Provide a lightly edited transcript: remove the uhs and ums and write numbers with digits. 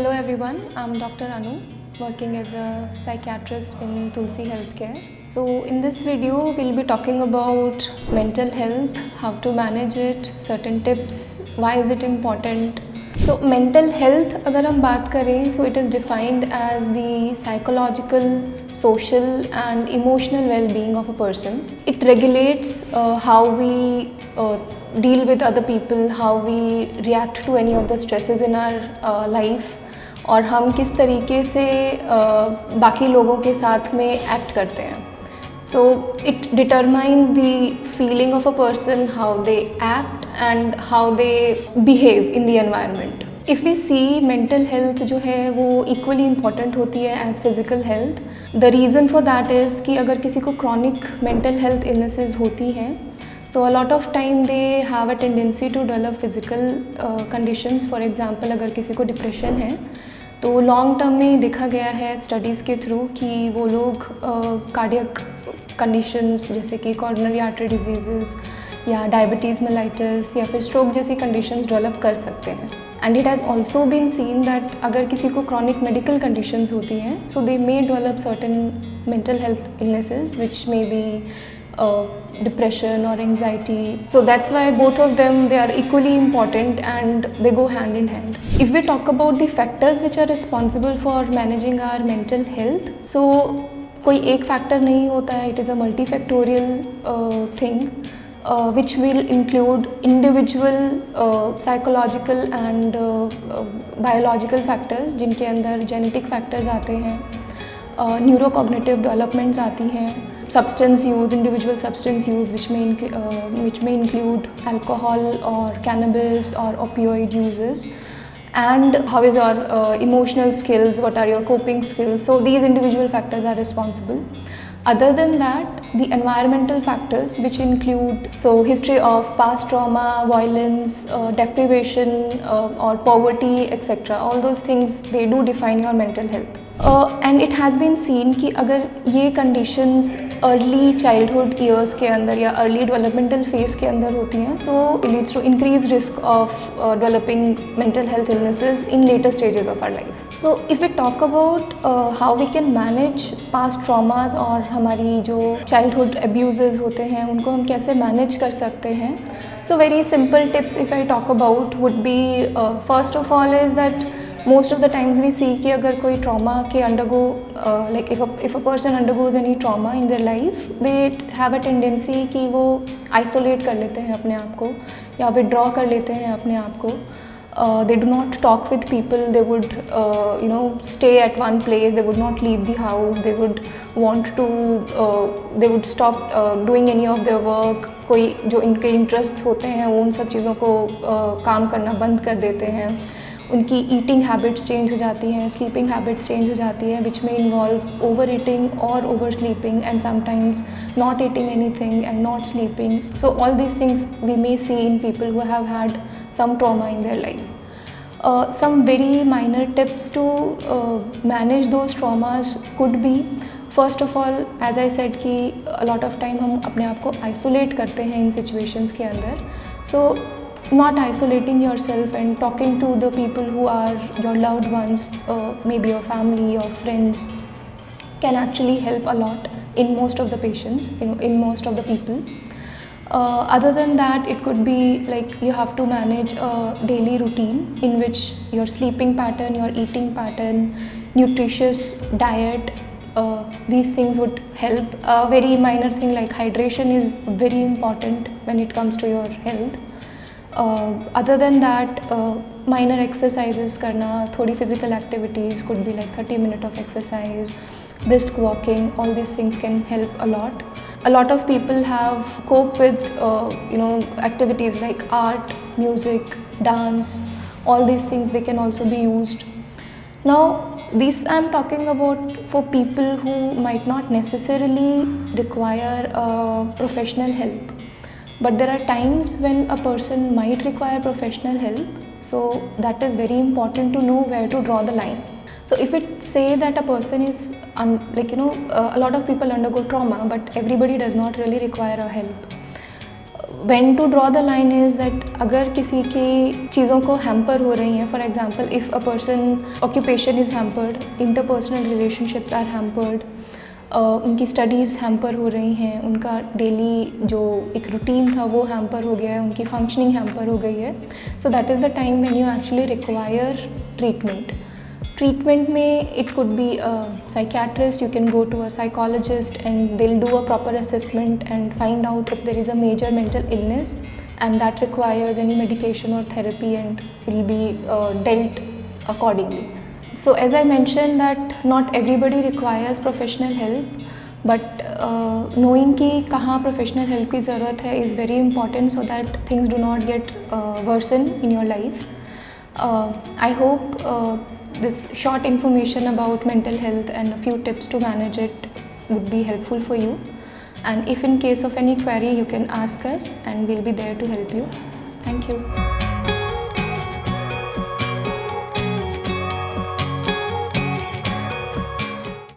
Hello everyone, I'm Dr. Anu, working as a psychiatrist in Tulsi Healthcare. So in this video, we'll be talking about mental health, how to manage it, certain tips, why is it important. So mental health, अगर हम बात करें, so it is defined as the psychological, social and emotional well-being of a person. It regulates how we deal with other people, how we react to any of the stresses in our life, और हम किस तरीके से बाकी लोगों के साथ में एक्ट करते हैं. So it determines the feeling of a person, how they act and how they behave in the environment. If we see mental health जो है वो equally important होती है as physical health. The reason for that is कि अगर किसी को chronic mental health illnesses होती हैं, so a lot of time they have a tendency to develop physical conditions. For example, अगर किसी को depression है तो लॉन्ग टर्म में देखा गया है स्टडीज़ के थ्रू कि वो लोग कार्डियक कंडीशंस जैसे कि कॉर्नरी आर्टरी डिजीज़ या डायबिटीज़ मेलाइटिस या फिर स्ट्रोक जैसी कंडीशंस डेवलप कर सकते हैं. And it has also been seen that अगर किसी को क्रॉनिक मेडिकल कंडीशंस होती हैं so they may develop certain mental health illnesses which may be depression or anxiety. So that's why both of them, they are equally important and they go hand in hand. If we talk about the factors which are responsible for managing our mental health, so कोई एक factor नहीं होता है, it is a multifactorial thing which will include individual psychological and biological factors जिनके अंदर genetic factors आते हैं, neurocognitive developments आती हैं, substance use, individual substance use which may include alcohol or cannabis or opioid uses, and how is your emotional skills, what are your coping skills. So these individual factors are responsible. Other than that, the environmental factors which include history of past trauma, violence, deprivation or poverty, etc. All those things, they do define your mental health. And it has been seen कि अगर ये conditions early childhood years के अंदर या early developmental phase के अंदर होती हैं so it leads to increase risk of developing mental health illnesses in later stages of our life. So if we talk about how we can manage past traumas और हमारी जो childhood abuse होते हैं उनको हम कैसे मैनेज कर सकते हैं. So very simple tips if I talk about would be first of all is that most of the times we see कि अगर कोई trauma के undergo like if a person undergoes any trauma in their life, they have a tendency कि वो isolate कर लेते हैं अपने आप को या withdraw कर लेते हैं अपने आप को. They do not talk with people, they would stay at one place, they would not leave the house, they would want to they would stop doing any of their work. कोई जो इनके interests होते हैं वो उन सब चीज़ों को काम करना बंद कर देते हैं. उनकी ईटिंग हैबिट्स चेंज हो जाती हैं, स्लीपिंग हैबिट्स चेंज हो जाती हैं विच में इन्वॉल्व ओवर ईटिंग और oversleeping and sometimes not eating anything and not sleeping. So all these things we may see in people who have had some trauma in their life. Some very minor tips to manage those traumas could be, first of all, as I said कि a lot of time हम अपने आप को isolate करते हैं इन situations के अंदर. So not isolating yourself and talking to the people who are your loved ones, maybe your family or friends, can actually help a lot in most of the patients, in most of the people. Other than that, it could be like you have to manage a daily routine in which your sleeping pattern, your eating pattern, nutritious diet, these things would help. A very minor thing like hydration is very important when it comes to your health. Other than that, minor exercises करना, थोड़ी physical activities could be like 30 minutes of exercise, brisk walking, all these things can help a lot. A lot of people have cope with activities like art, music, dance, all these things they can also be used. Now this I'm talking about for people who might not necessarily require professional help. But there are times when a person might require professional help, so that is very important to know where to draw the line. So if it say that a person is a lot of people undergo trauma, but everybody does not really require a help. When to draw the line is that अगर किसी की चीज़ों को hamper हो रही हैं, for example if a person occupation is hampered, interpersonal relationships are hampered, उनकी studies hamper हो रही हैं, उनका डेली जो एक रूटीन था वो हैम्पर हो गया है, उनकी फंक्शनिंग हैम्पर हो गई है, so that is the time when you actually require treatment. Treatment में it could be a psychiatrist, you can go to a psychologist and they'll do a proper assessment and find out if there is a major mental illness and that requires any medication or therapy, and it will be dealt accordingly. So as I mentioned that not everybody requires professional help, but knowing कि कहाँ professional help की ज़रूरत है is very important so that things do not get worsen in your life. I hope this short information about mental health and a few tips to manage it would be helpful for you. And if in case of any query, you can ask us and we'll be there to help you. Thank you.